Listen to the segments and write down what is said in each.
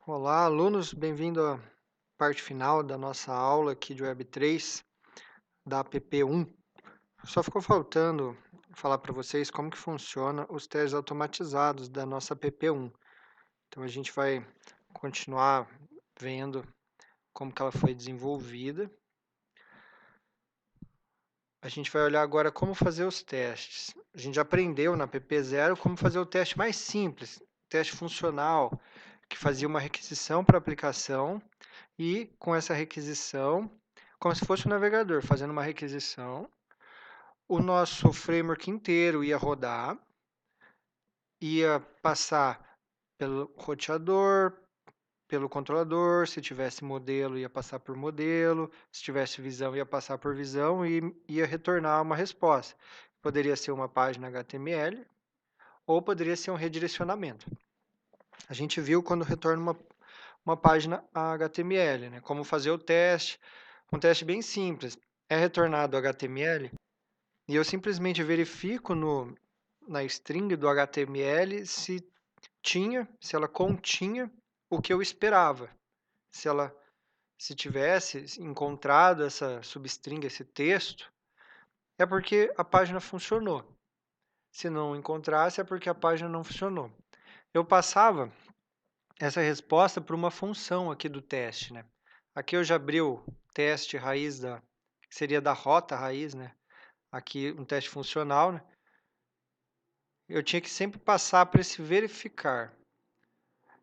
Olá, alunos, bem-vindo à parte final da nossa aula aqui de Web3 da app1. Só ficou faltando falar para vocês como que funciona os testes automatizados da nossa app1. Então a gente vai continuar vendo como que ela foi desenvolvida. A gente vai olhar agora como fazer os testes. A gente já aprendeu na app0 como fazer o teste mais simples, teste funcional, que fazia uma requisição para a aplicação e com essa requisição, como se fosse um navegador, fazendo uma requisição, o nosso framework inteiro ia rodar, ia passar pelo roteador, pelo controlador, se tivesse modelo ia passar por modelo, se tivesse visão ia passar por visão e ia retornar uma resposta. Poderia ser uma página HTML ou poderia ser um redirecionamento. A gente viu quando retorna uma página HTML, né? Como fazer o teste, um teste bem simples. É retornado HTML e eu simplesmente verifico na string do HTML se ela continha o que eu esperava. Se tivesse encontrado essa substring, esse texto, é porque a página funcionou. Se não encontrasse, é porque a página não funcionou. Eu passava essa resposta para uma função aqui do teste, né? Aqui eu já abri o teste raiz que seria da rota raiz, né? Aqui um teste funcional, né? Eu tinha que sempre passar para esse verificar.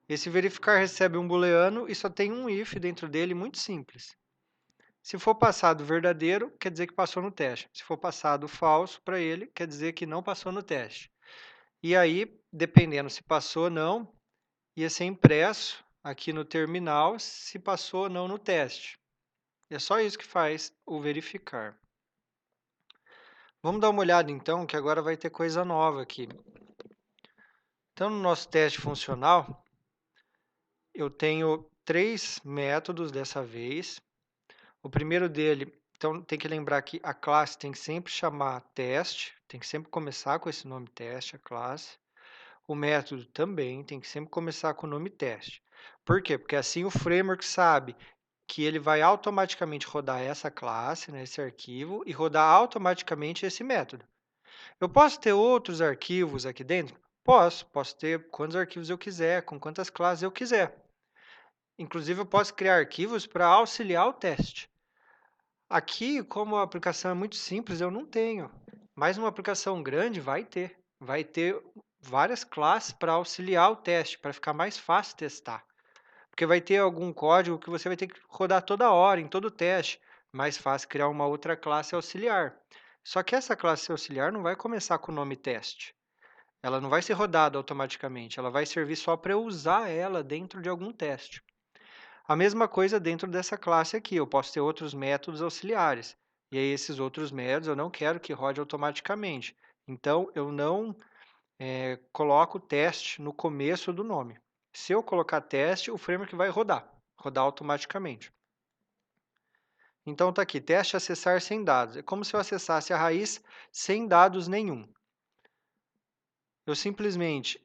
Esse verificar recebe um booleano e só tem um if dentro dele, muito simples. Se for passado verdadeiro, quer dizer que passou no teste. Se for passado falso para ele, quer dizer que não passou no teste. E aí, dependendo se passou ou não, ia ser impresso aqui no terminal se passou ou não no teste. É só isso que faz o verificar. Vamos dar uma olhada então, que agora vai ter coisa nova aqui. Então, no nosso teste funcional, eu tenho 3 métodos dessa vez. O primeiro dele, então tem que lembrar que a classe tem que sempre chamar teste, tem que sempre começar com esse nome teste, a classe. O método também tem que sempre começar com o nome teste. Por quê? Porque assim o framework sabe que ele vai automaticamente rodar essa classe, né, esse arquivo, e rodar automaticamente esse método. Eu posso ter outros arquivos aqui dentro? Posso ter quantos arquivos eu quiser, com quantas classes eu quiser. Inclusive, eu posso criar arquivos para auxiliar o teste. Aqui, como a aplicação é muito simples, eu não tenho. Mas uma aplicação grande vai ter. Vai ter várias classes para auxiliar o teste, para ficar mais fácil testar. Porque vai ter algum código que você vai ter que rodar toda hora, em todo o teste. Mais fácil criar uma outra classe auxiliar. Só que essa classe auxiliar não vai começar com o nome teste. Ela não vai ser rodada automaticamente. Ela vai servir só para eu usar ela dentro de algum teste. A mesma coisa dentro dessa classe aqui. Eu posso ter outros métodos auxiliares. E aí, esses outros métodos eu não quero que rode automaticamente. Então, eu não coloco teste no começo do nome. Se eu colocar teste, o framework vai rodar automaticamente. Então está aqui, teste acessar sem dados. É como se eu acessasse a raiz sem dados nenhum. Eu simplesmente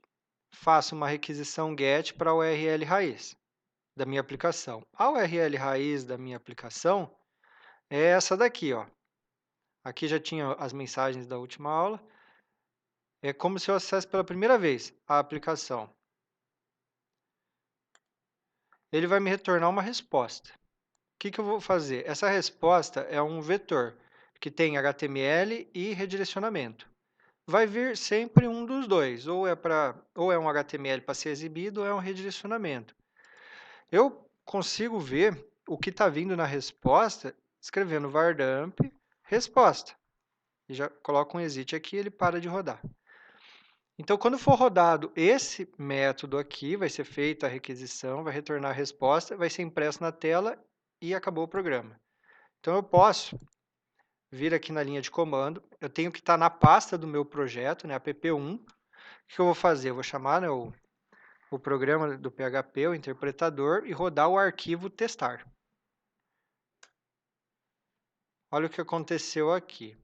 faço uma requisição GET para a URL raiz da minha aplicação. A URL raiz da minha aplicação é essa daqui, ó. Aqui já tinha as mensagens da última aula. É como se eu acessasse pela primeira vez a aplicação. Ele vai me retornar uma resposta. O que eu vou fazer? Essa resposta é um vetor que tem HTML e redirecionamento. Vai vir sempre um dos dois, ou é um HTML para ser exibido, ou é um redirecionamento. Eu consigo ver o que está vindo na resposta escrevendo vardamp resposta. E já coloco um exit aqui, ele para de rodar. Então, quando for rodado esse método aqui, vai ser feita a requisição, vai retornar a resposta, vai ser impresso na tela e acabou o programa. Então, eu posso vir aqui na linha de comando, eu tenho que estar na pasta do meu projeto, né, app1. O que eu vou fazer? Eu vou chamar, né, o programa do PHP, o interpretador, e rodar o arquivo testar. Olha o que aconteceu aqui.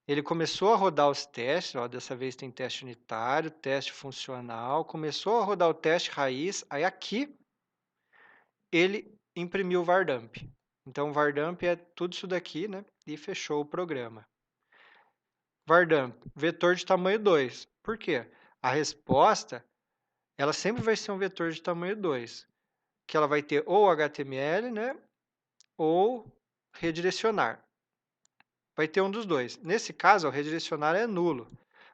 Ele começou a rodar os testes, ó, dessa vez tem teste unitário, teste funcional, começou a rodar o teste raiz, aí aqui ele imprimiu o vardump. Então, o vardump é tudo isso daqui, né? E fechou o programa. Vardump, vetor de tamanho 2. Por quê? A resposta, ela sempre vai ser um vetor de tamanho 2, que ela vai ter ou HTML, né? Ou redirecionar. Vai ter um dos dois. Nesse caso, o redirecionar é nulo.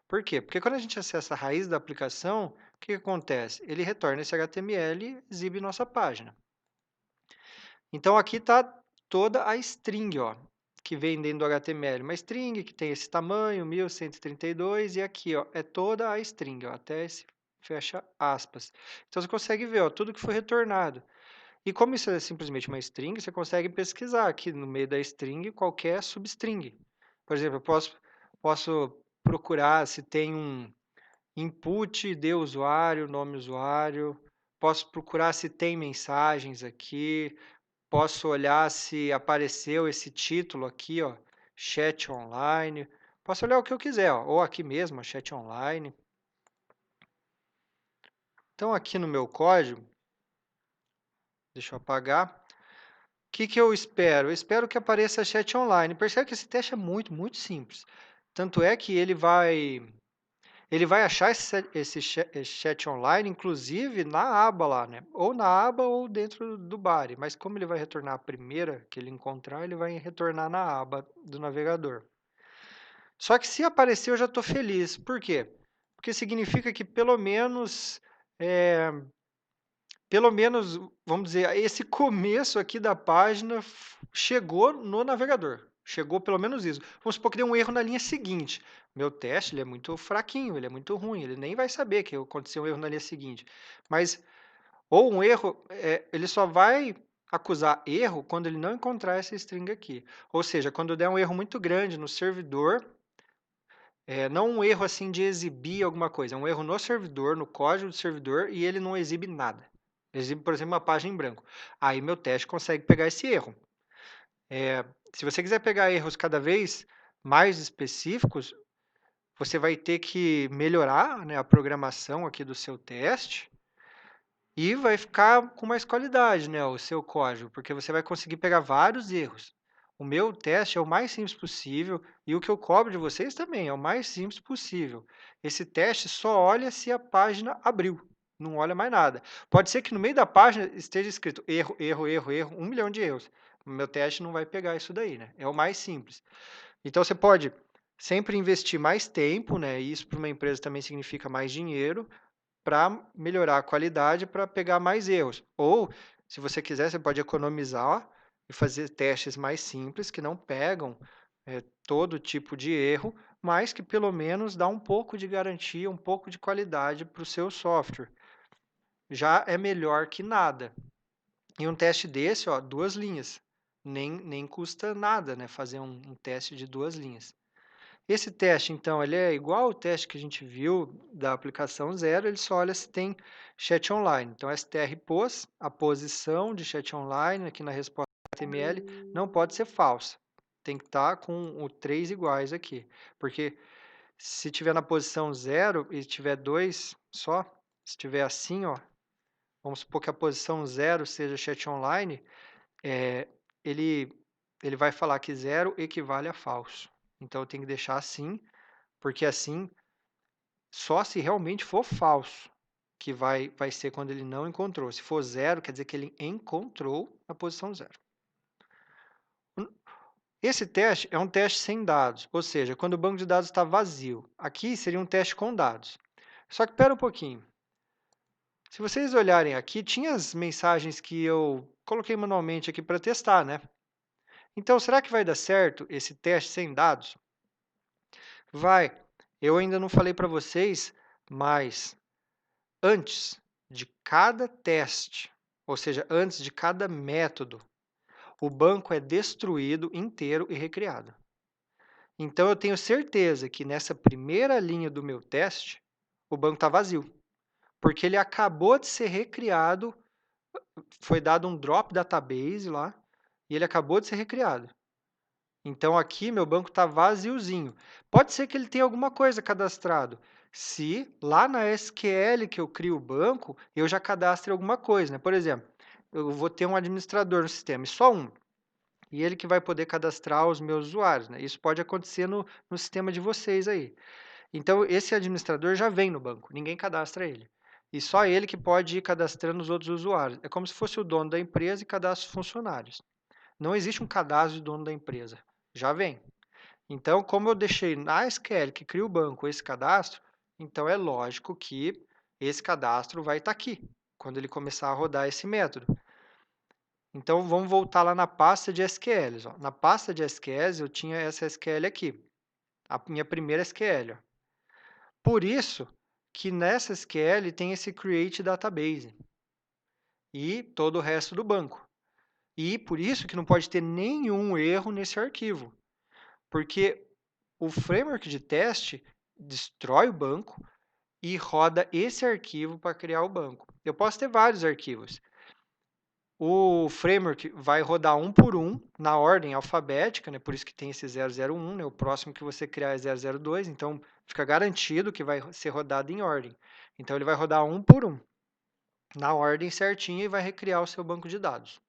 Por quê? Porque quando a gente acessa a raiz da aplicação, o que acontece? Ele retorna esse HTML e exibe nossa página. Então, aqui está toda a string, ó, que vem dentro do HTML. Uma string que tem esse tamanho, 1132, e aqui ó, é toda a string, ó, até esse fecha aspas. Então, você consegue ver ó, tudo que foi retornado. E como isso é simplesmente uma string, você consegue pesquisar aqui no meio da string qualquer substring. Por exemplo, eu posso procurar se tem um input de usuário, nome usuário, posso procurar se tem mensagens aqui, posso olhar se apareceu esse título aqui, ó, chat online. Posso olhar o que eu quiser, ó, ou aqui mesmo, chat online. Então, aqui no meu código, deixa eu apagar. O que eu espero? Eu espero que apareça chat online. Percebe que esse teste é muito simples. Tanto é que ele vai achar esse chat online, inclusive na aba lá, né? Ou na aba ou dentro do body. Mas como ele vai retornar a primeira que ele encontrar, ele vai retornar na aba do navegador. Só que se aparecer, eu já estou feliz. Por quê? Porque significa que pelo menos, vamos dizer, esse começo aqui da página chegou no navegador. Chegou pelo menos isso. Vamos supor que deu um erro na linha seguinte. Meu teste ele é muito fraquinho, ele é muito ruim, ele nem vai saber que aconteceu um erro na linha seguinte. Mas, ou um erro, ele só vai acusar erro quando ele não encontrar essa string aqui. Ou seja, quando der um erro muito grande no servidor, não um erro assim de exibir alguma coisa, é um erro no servidor, no código do servidor, e ele não exibe nada. Exibe, por exemplo, uma página em branco. Aí meu teste consegue pegar esse erro. Se você quiser pegar erros cada vez mais específicos, você vai ter que melhorar, né, a programação aqui do seu teste e vai ficar com mais qualidade, né, o seu código, porque você vai conseguir pegar vários erros. O meu teste é o mais simples possível e o que eu cobro de vocês também é o mais simples possível. Esse teste só olha se a página abriu, não olha mais nada. Pode ser que no meio da página esteja escrito erro, erro, erro, erro, 1 milhão de erros. O meu teste não vai pegar isso daí, né? É o mais simples. Então você pode sempre investir mais tempo, né? E isso para uma empresa também significa mais dinheiro para melhorar a qualidade, para pegar mais erros. Ou, se você quiser, você pode economizar e fazer testes mais simples, que não pegam todo tipo de erro, mas que pelo menos dá um pouco de garantia, um pouco de qualidade para o seu software. Já é melhor que nada. E um teste desse, ó, 2 linhas. Nem custa nada, né, fazer um teste de 2 linhas. Esse teste, então, ele é igual ao teste que a gente viu da aplicação zero, ele só olha se tem chat online. Então, str pos, a posição de chat online aqui na resposta HTML não pode ser falsa. Tem que estar com o 3 iguais aqui. Porque se tiver na posição 0 e tiver 2 só, se tiver assim, ó, vamos supor que a posição 0 seja chat online, é, ele, ele vai falar que 0 equivale a falso. Então, eu tenho que deixar assim, porque assim, só se realmente for falso, que vai ser quando ele não encontrou. Se for 0, quer dizer que ele encontrou a posição 0. Esse teste é um teste sem dados, ou seja, quando o banco de dados está vazio. Aqui seria um teste com dados. Só que espera um pouquinho. Se vocês olharem aqui, tinha as mensagens que eu coloquei manualmente aqui para testar, né? Então, será que vai dar certo esse teste sem dados? Vai. Eu ainda não falei para vocês, mas antes de cada teste, ou seja, antes de cada método, o banco é destruído inteiro e recriado. Então, eu tenho certeza que nessa primeira linha do meu teste, o banco está vazio, porque ele acabou de ser recriado, foi dado um drop database lá, e ele acabou de ser recriado. Então, aqui, meu banco está vaziozinho. Pode ser que ele tenha alguma coisa cadastrado. Se lá na SQL que eu crio o banco, eu já cadastre alguma coisa, né? Por exemplo, eu vou ter um administrador no sistema, e só um. E ele que vai poder cadastrar os meus usuários, né? Isso pode acontecer no sistema de vocês aí. Então, esse administrador já vem no banco, ninguém cadastra ele. E só ele que pode ir cadastrando os outros usuários. É como se fosse o dono da empresa e cadastra os funcionários. Não existe um cadastro de dono da empresa. Já vem. Então, como eu deixei na SQL que cria o banco esse cadastro, então é lógico que esse cadastro vai estar aqui, quando ele começar a rodar esse método. Então, vamos voltar lá na pasta de SQLs. Ó. Na pasta de SQLs, eu tinha essa SQL aqui, a minha primeira SQL. Ó. Por isso que nessa SQL tem esse create database e todo o resto do banco. E por isso que não pode ter nenhum erro nesse arquivo, porque o framework de teste destrói o banco e roda esse arquivo para criar o banco. Eu posso ter vários arquivos. O framework vai rodar um por um, na ordem alfabética, né? Por isso que tem esse 001, né? O próximo que você criar é 002, então fica garantido que vai ser rodado em ordem. Então ele vai rodar um por um, na ordem certinha e vai recriar o seu banco de dados.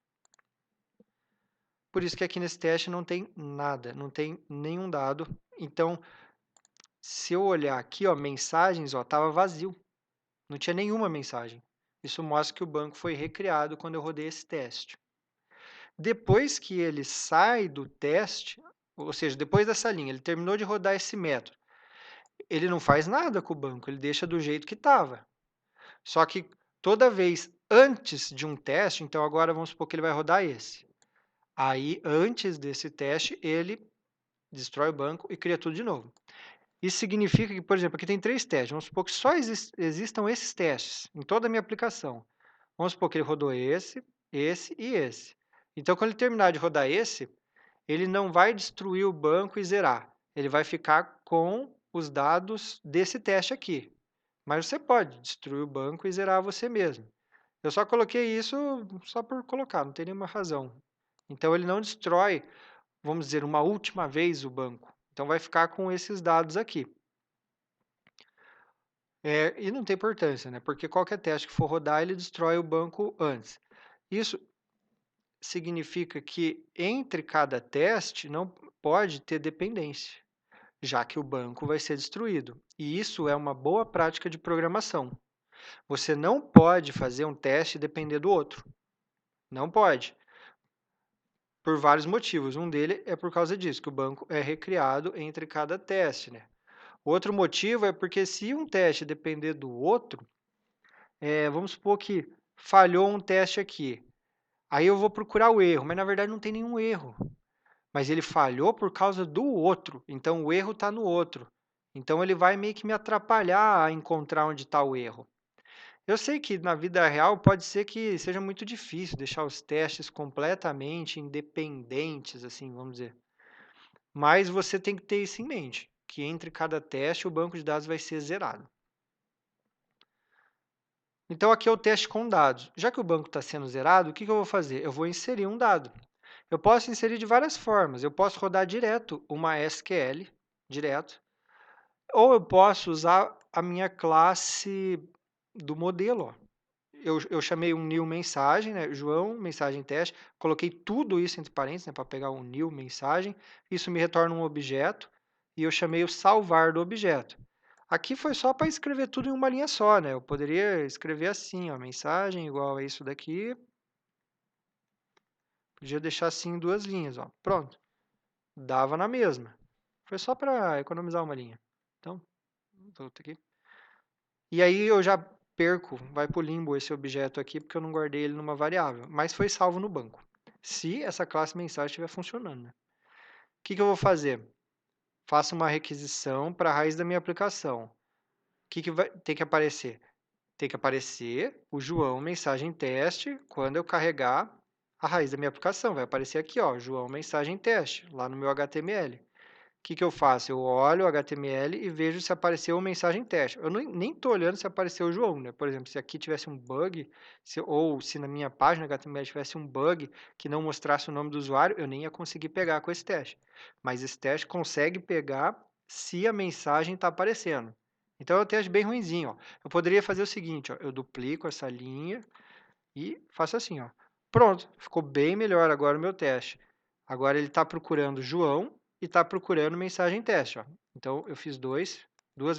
Por isso que aqui nesse teste não tem nada, não tem nenhum dado. Então, se eu olhar aqui, ó, mensagens, ó, estava vazio. Não tinha nenhuma mensagem. Isso mostra que o banco foi recriado quando eu rodei esse teste. Depois que ele sai do teste, ou seja, depois dessa linha, ele terminou de rodar esse método, ele não faz nada com o banco, ele deixa do jeito que estava. Só que toda vez antes de um teste, então agora vamos supor que ele vai rodar esse. Aí, antes desse teste, ele destrói o banco e cria tudo de novo. Isso significa que, por exemplo, aqui tem 3 testes. Vamos supor que só existam esses testes em toda a minha aplicação. Vamos supor que ele rodou esse e esse. Então, quando ele terminar de rodar esse, ele não vai destruir o banco e zerar. Ele vai ficar com os dados desse teste aqui. Mas você pode destruir o banco e zerar você mesmo. Eu só coloquei isso só por colocar, não tem nenhuma razão. Então, ele não destrói, vamos dizer, uma última vez o banco. Então, vai ficar com esses dados aqui. E não tem importância, né? Porque qualquer teste que for rodar, ele destrói o banco antes. Isso significa que entre cada teste não pode ter dependência, já que o banco vai ser destruído. E isso é uma boa prática de programação. Você não pode fazer um teste e depender do outro. Não pode. Por vários motivos. Um deles é por causa disso, que o banco é recriado entre cada teste, né? Outro motivo é porque se um teste depender do outro, vamos supor que falhou um teste aqui. Aí eu vou procurar o erro, mas na verdade não tem nenhum erro. Mas ele falhou por causa do outro, então o erro está no outro. Então ele vai meio que me atrapalhar a encontrar onde está o erro. Eu sei que na vida real pode ser que seja muito difícil deixar os testes completamente independentes, assim, vamos dizer. Mas você tem que ter isso em mente, que entre cada teste o banco de dados vai ser zerado. Então aqui é o teste com dados. Já que o banco está sendo zerado, o que eu vou fazer? Eu vou inserir um dado. Eu posso inserir de várias formas. Eu posso rodar direto uma SQL, direto, ou eu posso usar a minha classe do modelo. Ó. Eu chamei um new mensagem, né? João, mensagem teste, coloquei tudo isso entre parênteses, né? Para pegar um new mensagem, isso me retorna um objeto, e eu chamei o salvar do objeto. Aqui foi só para escrever tudo em uma linha só, né? Eu poderia escrever assim, ó, mensagem igual a isso daqui, podia deixar assim em 2 linhas, ó. Pronto. Dava na mesma. Foi só para economizar uma linha. Então, volta aqui. E aí eu já perco, vai para o limbo esse objeto aqui, porque eu não guardei ele numa variável, mas foi salvo no banco. Se essa classe mensagem estiver funcionando. Né? O que eu vou fazer? Faço uma requisição para a raiz da minha aplicação. O que vai ter que aparecer? Tem que aparecer o João mensagem teste quando eu carregar a raiz da minha aplicação. Vai aparecer aqui, ó, João mensagem teste, lá no meu HTML. O que eu faço? Eu olho o HTML e vejo se apareceu uma mensagem teste. Eu nem estou olhando se apareceu o João, né? Por exemplo, se aqui tivesse um bug, ou se na minha página HTML tivesse um bug que não mostrasse o nome do usuário, eu nem ia conseguir pegar com esse teste. Mas esse teste consegue pegar se a mensagem está aparecendo. Então é um teste bem ruinzinho. Ó. Eu poderia fazer o seguinte, ó, eu duplico essa linha e faço assim, ó, Pronto, ficou bem melhor agora o meu teste. Agora ele está procurando João e está procurando mensagem teste. Ó. Então eu fiz duas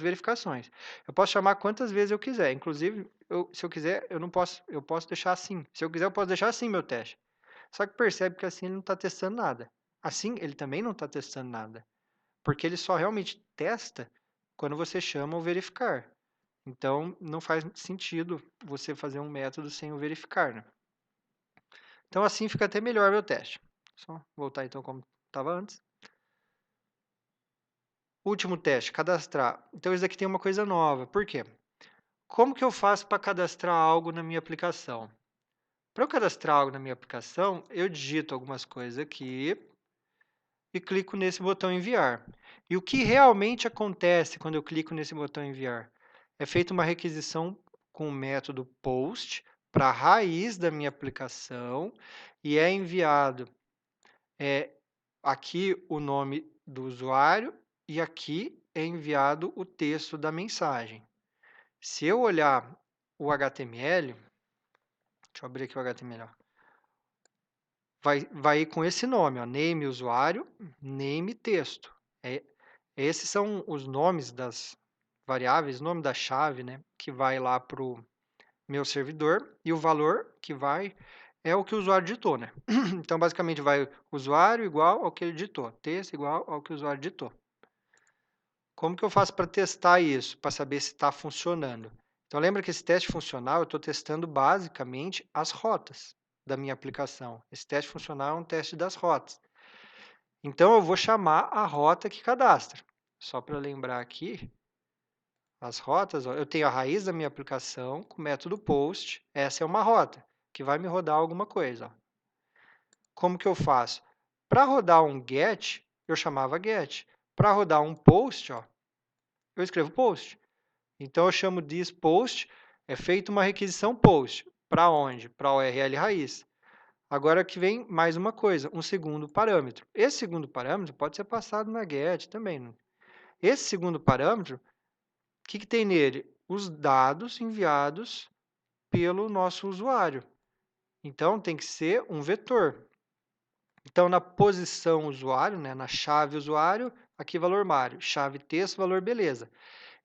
verificações. Eu posso chamar quantas vezes eu quiser. Inclusive, se eu quiser, eu posso deixar assim. Se eu quiser, eu posso deixar assim meu teste. Só que percebe que assim ele não está testando nada. Assim, ele também não está testando nada. Porque ele só realmente testa quando você chama o verificar. Então, não faz sentido você fazer um método sem o verificar, né? Então, assim fica até melhor meu teste. Só voltar então como estava antes. Último teste, cadastrar. Então, isso aqui tem uma coisa nova. Por quê? Como que eu faço para cadastrar algo na minha aplicação? Para eu cadastrar algo na minha aplicação, eu digito algumas coisas aqui e clico nesse botão enviar. E o que realmente acontece quando eu clico nesse botão enviar? É feita uma requisição com o método post para a raiz da minha aplicação e é enviado aqui o nome do usuário e aqui é enviado o texto da mensagem. Se eu olhar o HTML, deixa eu abrir aqui o HTML, ó, vai ir com esse nome, ó, name usuário, name texto. Esses são os nomes das variáveis, nome da chave, né, que vai lá para o meu servidor e o valor que vai é o que o usuário digitou, né? Então, basicamente, vai usuário igual ao que ele digitou, texto igual ao que o usuário digitou. Como que eu faço para testar isso, para saber se está funcionando? Então, lembra que esse teste funcional, eu estou testando basicamente as rotas da minha aplicação. Esse teste funcional é um teste das rotas. Então, eu vou chamar a rota que cadastra. Só para lembrar aqui, as rotas, ó, eu tenho a raiz da minha aplicação com o método post. Essa é uma rota que vai me rodar alguma coisa. Ó. Como que eu faço? Para rodar um get, eu chamava get. Para rodar um post, ó, eu escrevo post. Então, eu chamo this post, é feita uma requisição post. Para onde? Para a URL raiz. Agora que vem mais uma coisa, um segundo parâmetro. Esse segundo parâmetro pode ser passado na get também. Né? Esse segundo parâmetro, o que tem nele? Os dados enviados pelo nosso usuário. Então, tem que ser um vetor. Então, na posição usuário, né, na chave usuário, aqui valor Mário, chave texto, valor beleza.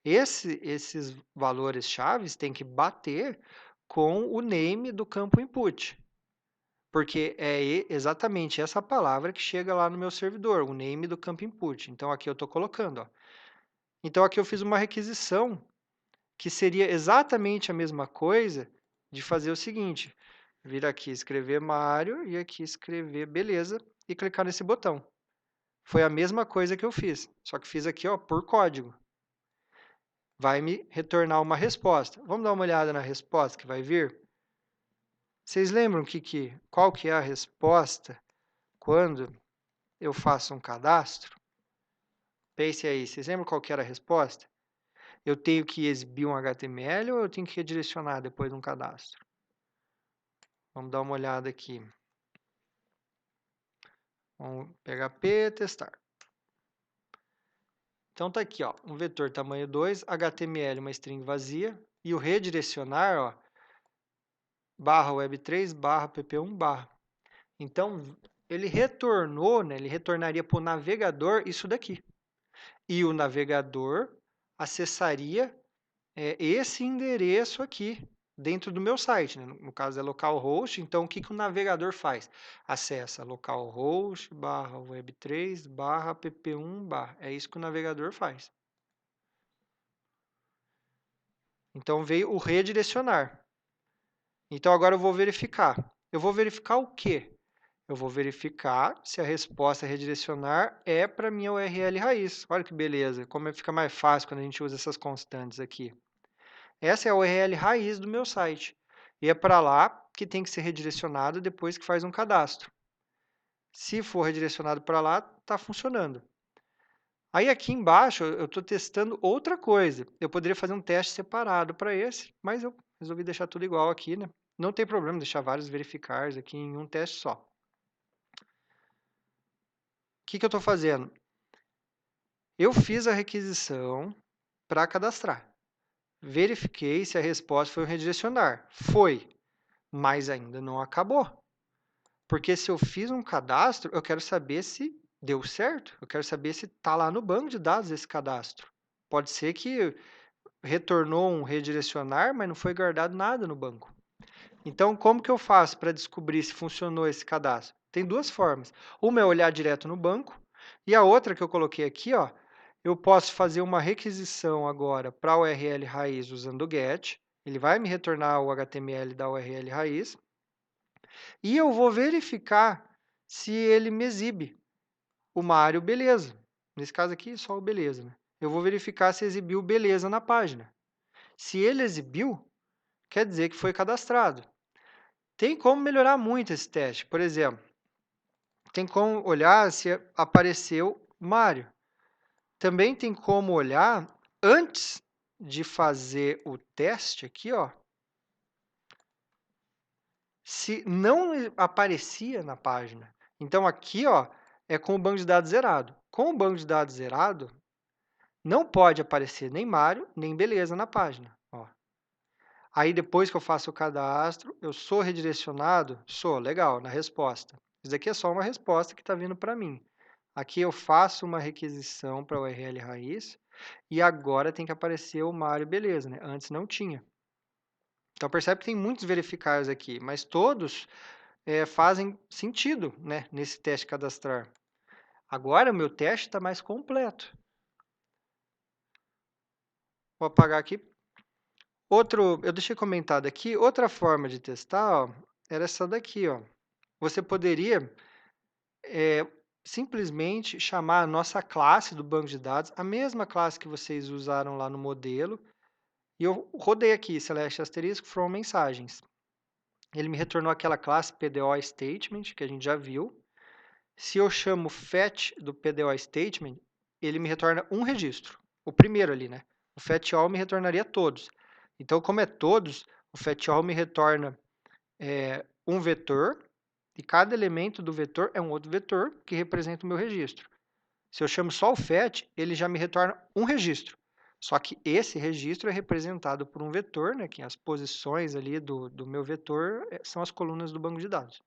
Esses valores chaves têm que bater com o name do campo input, porque é exatamente essa palavra que chega lá no meu servidor, o name do campo input. Então, aqui eu estou colocando. Ó. Então, aqui eu fiz uma requisição que seria exatamente a mesma coisa de fazer o seguinte, vir aqui escrever Mário e aqui escrever beleza e clicar nesse botão. Foi a mesma coisa que eu fiz, só que fiz aqui ó, por código. Vai me retornar uma resposta. Vamos dar uma olhada na resposta que vai vir? Vocês lembram qual que é a resposta quando eu faço um cadastro? Pense aí, vocês lembram qual que era a resposta? Eu tenho que exibir um HTML ou eu tenho que redirecionar depois de um cadastro? Vamos dar uma olhada aqui. Vamos PHP, testar. Então, está aqui, ó, um vetor tamanho 2, HTML, uma string vazia, e o redirecionar, ó, barra web3, barra pp1, barra. Então, ele retornou, né, ele retornaria para o navegador isso daqui. E o navegador acessaria esse endereço aqui, dentro do meu site, né? No caso é localhost, então o que o navegador faz? Acessa localhost barra web3 barra pp1 barra. É isso que o navegador faz. Então veio o redirecionar. Então agora eu vou verificar. Eu vou verificar o quê? Eu vou verificar se a resposta redirecionar é para a minha URL raiz. Olha que beleza, como fica mais fácil quando a gente usa essas constantes aqui. Essa é a URL raiz do meu site. E é para lá que tem que ser redirecionado depois que faz um cadastro. Se for redirecionado para lá, está funcionando. Aí aqui embaixo eu estou testando outra coisa. Eu poderia fazer um teste separado para esse, mas eu resolvi deixar tudo igual aqui, né? Não tem problema deixar vários verificars aqui em um teste só. O que eu estou fazendo? Eu fiz a requisição para cadastrar. Verifiquei se a resposta foi um redirecionar. Foi, mas ainda não acabou. Porque se eu fiz um cadastro, eu quero saber se deu certo. Eu quero saber se está lá no banco de dados esse cadastro. Pode ser que retornou um redirecionar, mas não foi guardado nada no banco. Então, como que eu faço para descobrir se funcionou esse cadastro? Tem duas formas. Uma é olhar direto no banco, e a outra que eu coloquei aqui, ó, eu posso fazer uma requisição agora para a URL raiz usando o GET. Ele vai me retornar o HTML da URL raiz. E eu vou verificar se ele me exibe o Mário Beleza. Nesse caso aqui, só o Beleza, né? Eu vou verificar se exibiu Beleza na página. Se ele exibiu, quer dizer que foi cadastrado. Tem como melhorar muito esse teste. Por exemplo, tem como olhar se apareceu Mário. Também tem como olhar, antes de fazer o teste aqui, ó, se não aparecia na página. Então, aqui ó, é com o banco de dados zerado. Com o banco de dados zerado, não pode aparecer nem Mário, nem Beleza na página. Ó. Aí, depois que eu faço o cadastro, eu sou redirecionado? Sou, legal, na resposta. Isso daqui é só uma resposta que está vindo para mim. Aqui eu faço uma requisição para a URL raiz e agora tem que aparecer o Mário Beleza, né? Antes não tinha. Então, percebe que tem muitos verificários aqui, mas todos fazem sentido, né, nesse teste cadastrar. Agora, o meu teste está mais completo. Vou apagar aqui. Eu deixei comentado aqui, outra forma de testar, ó, era essa daqui. Ó. Você poderia simplesmente chamar a nossa classe do banco de dados, a mesma classe que vocês usaram lá no modelo, e eu rodei aqui, select asterisco from mensagens. Ele me retornou aquela classe PDO statement, que a gente já viu. Se eu chamo fetch do PDO statement, ele me retorna um registro, o primeiro ali, né? O fetch all me retornaria todos. Então, como é todos, o fetch all me retorna um vetor, e cada elemento do vetor é um outro vetor que representa o meu registro. Se eu chamo só o fetch, ele já me retorna um registro. Só que esse registro é representado por um vetor, né, que as posições ali do meu vetor são as colunas do banco de dados.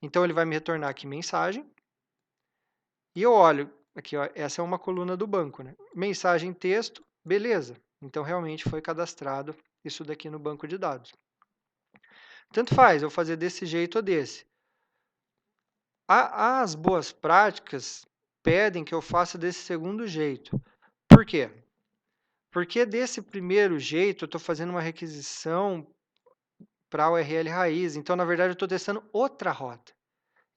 Então, ele vai me retornar aqui mensagem, e eu olho, aqui, ó, essa é uma coluna do banco, né? Mensagem texto, beleza. Então, realmente foi cadastrado isso daqui no banco de dados. Tanto faz eu fazer desse jeito ou desse. As boas práticas pedem que eu faça desse segundo jeito. Por quê? Porque desse primeiro jeito eu estou fazendo uma requisição para a URL raiz. Então, na verdade, eu estou testando outra rota.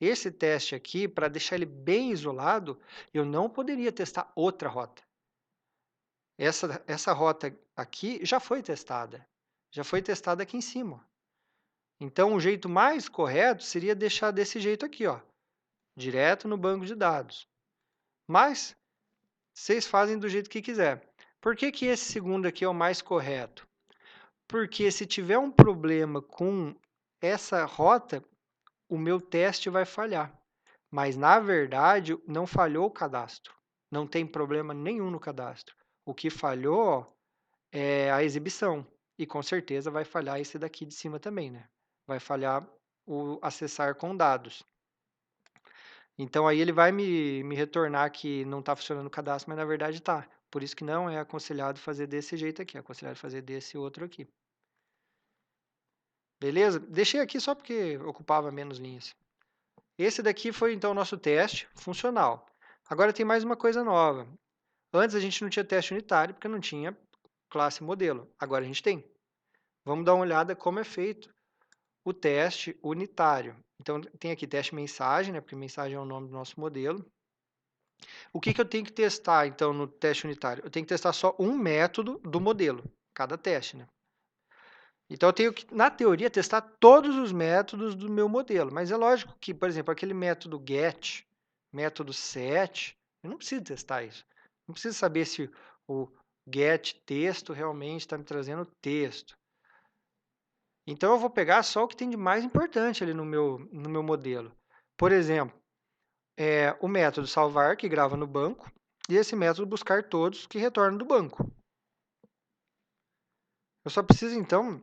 Esse teste aqui, para deixar ele bem isolado, eu não poderia testar outra rota. Essa rota aqui já foi testada. Já foi testada aqui em cima. Então, o jeito mais correto seria deixar desse jeito aqui, ó, direto no banco de dados. Mas, vocês fazem do jeito que quiser. Por que que esse segundo aqui é o mais correto? Porque se tiver um problema com essa rota, o meu teste vai falhar. Mas, na verdade, não falhou o cadastro. Não tem problema nenhum no cadastro. O que falhou, ó, é a exibição. E com certeza vai falhar esse daqui de cima também, né? Vai falhar o acessar com dados. Então, aí ele vai me retornar que não está funcionando o cadastro, mas na verdade está. Por isso que não é aconselhado fazer desse jeito aqui, é aconselhado fazer desse outro aqui. Beleza? Deixei aqui só porque ocupava menos linhas. Esse daqui foi, então, o nosso teste funcional. Agora tem mais uma coisa nova. Antes a gente não tinha teste unitário, porque não tinha classe modelo. Agora a gente tem. Vamos dar uma olhada como é feito o teste unitário. Então, tem aqui teste mensagem, né, porque mensagem é o nome do nosso modelo. O que eu tenho que testar, então, no teste unitário? Eu tenho que testar só um método do modelo, cada teste, né? Então, eu tenho que, na teoria, testar todos os métodos do meu modelo. Mas é lógico que, por exemplo, aquele método get, método set, eu não preciso testar isso. Não preciso saber se o get texto realmente está me trazendo texto. Então, eu vou pegar só o que tem de mais importante ali no meu modelo. Por exemplo, o método salvar, que grava no banco, e esse método buscar todos, que retorna do banco. Eu só preciso, então,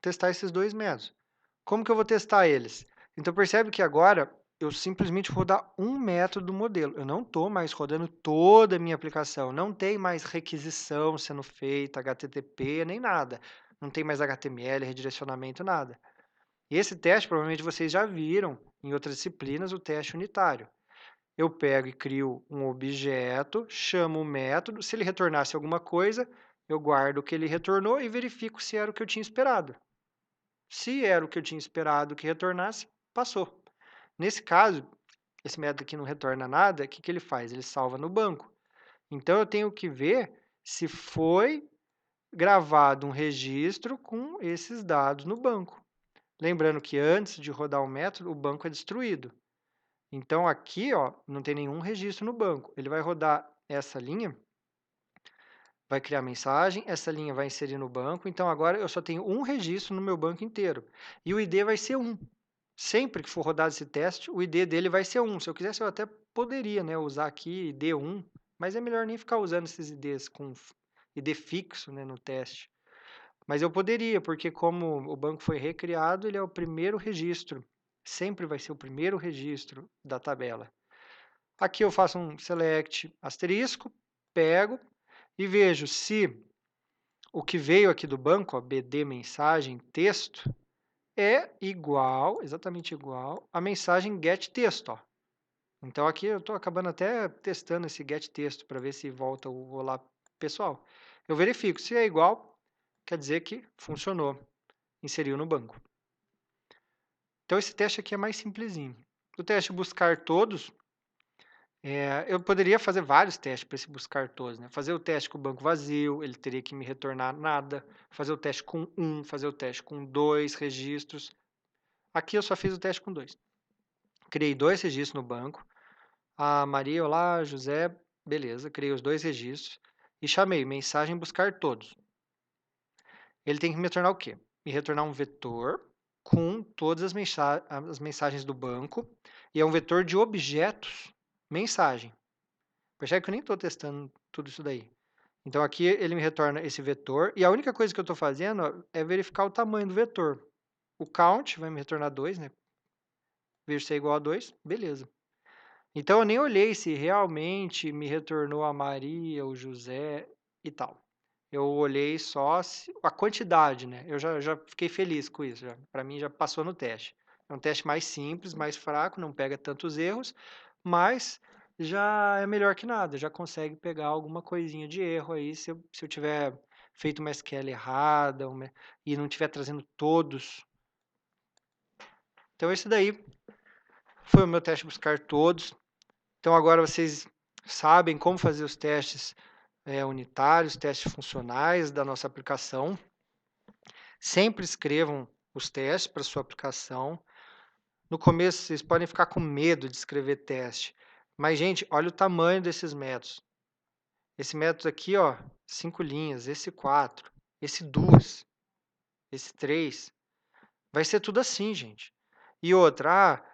testar esses dois métodos. Como que eu vou testar eles? Então percebe que agora eu simplesmente vou rodar um método do modelo. Eu não estou mais rodando toda a minha aplicação. Não tem mais requisição sendo feita, HTTP, nem nada. Não tem mais HTML, redirecionamento, nada. E esse teste, provavelmente vocês já viram em outras disciplinas, o teste unitário. Eu pego e crio um objeto, chamo o método. Se ele retornasse alguma coisa, eu guardo o que ele retornou e verifico se era o que eu tinha esperado. Se era o que eu tinha esperado que retornasse, passou. Nesse caso, esse método aqui não retorna nada, o que, que ele faz? Ele salva no banco. Então, eu tenho que ver se foi gravado um registro com esses dados no banco. Lembrando que antes de rodar o método, o banco é destruído. Então, aqui ó, não tem nenhum registro no banco. Ele vai rodar essa linha, vai criar mensagem, essa linha vai inserir no banco. Então, agora eu só tenho um registro no meu banco inteiro. E o ID vai ser 1. Sempre que for rodado esse teste, o ID dele vai ser 1. Se eu quisesse, eu até poderia, né, usar aqui ID 1, mas é melhor nem ficar usando esses IDs com ID fixo, né, no teste. Mas eu poderia, porque como o banco foi recriado, ele é o primeiro registro. Sempre vai ser o primeiro registro da tabela. Aqui eu faço um select asterisco, pego e vejo se o que veio aqui do banco, ó, BD mensagem texto, é igual, exatamente igual, a mensagem get texto. Ó. Então aqui eu estou acabando até testando esse get texto para ver se volta o olá pessoal. Eu verifico, se é igual, quer dizer que funcionou, inseriu no banco. Então esse teste aqui é mais simplesinho. O teste buscar todos, eu poderia fazer vários testes para esse buscar todos. Né? Fazer o teste com o banco vazio, ele teria que me retornar nada. Fazer o teste com 1, fazer o teste com 2 registros. Aqui eu só fiz o teste com 2. Criei 2 registros no banco. A Maria, olá, José, beleza. Criei os 2 registros e chamei mensagem buscar todos. Ele tem que me retornar o quê? Me retornar um vetor com todas as mensagens do banco e é um vetor de objetos mensagem. Percebe que eu nem estou testando tudo isso daí. Então aqui ele me retorna esse vetor e a única coisa que eu estou fazendo ó, é verificar o tamanho do vetor. O count vai me retornar 2, né? Vejo se é igual a 2, beleza. Então eu nem olhei se realmente me retornou a Maria, o José e tal. Eu olhei só a quantidade, né? Eu já fiquei feliz com isso. Para mim já passou no teste. É um teste mais simples, mais fraco, não pega tantos erros, mas já é melhor que nada. Já consegue pegar alguma coisinha de erro aí se eu tiver feito uma SQL errada e não estiver trazendo todos. Então esse daí foi o meu teste buscar todos. Então agora vocês sabem como fazer os testes unitários, testes funcionais da nossa aplicação. Sempre escrevam os testes para sua aplicação. No começo vocês podem ficar com medo de escrever teste, mas gente, olha o tamanho desses métodos. Esse método aqui, ó, 5 linhas, esse 4, esse 2, esse 3, vai ser tudo assim, gente. E outra,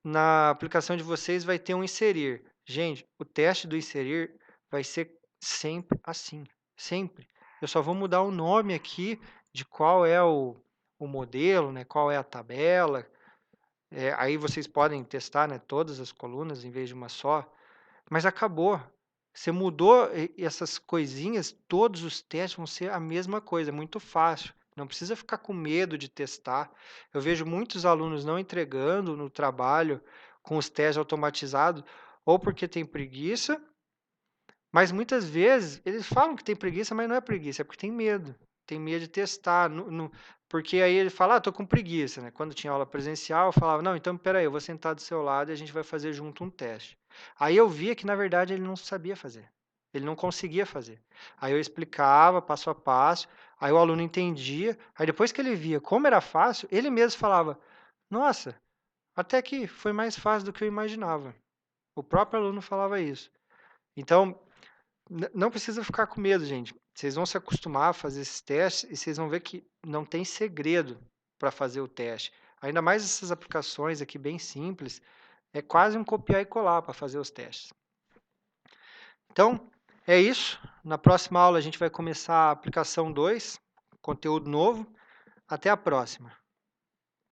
na aplicação de vocês vai ter um inserir. Gente, o teste do inserir vai ser sempre assim, sempre. Eu só vou mudar o nome aqui de qual é o modelo, né, qual é a tabela. Aí vocês podem testar, né, todas as colunas em vez de uma só, mas acabou. Você mudou essas coisinhas, todos os testes vão ser a mesma coisa, é muito fácil. Não precisa ficar com medo de testar. Eu vejo muitos alunos não entregando no trabalho com os testes automatizados, ou porque tem preguiça, mas muitas vezes eles falam que tem preguiça, mas não é preguiça, é porque tem medo. Tem medo de testar. Porque aí ele fala, tô com preguiça. Né? Quando tinha aula presencial, eu falava, não, então peraí, eu vou sentar do seu lado e a gente vai fazer junto um teste. Aí eu via que, na verdade, ele não sabia fazer. Ele não conseguia fazer. Aí eu explicava passo a passo, aí o aluno entendia, aí depois que ele via como era fácil, ele mesmo falava, nossa, até que foi mais fácil do que eu imaginava. O próprio aluno falava isso. Então, não precisa ficar com medo, gente. Vocês vão se acostumar a fazer esses testes e vocês vão ver que não tem segredo para fazer o teste. Ainda mais essas aplicações aqui bem simples, é quase um copiar e colar para fazer os testes. Então, é isso. Na próxima aula a gente vai começar a aplicação 2, conteúdo novo. Até a próxima.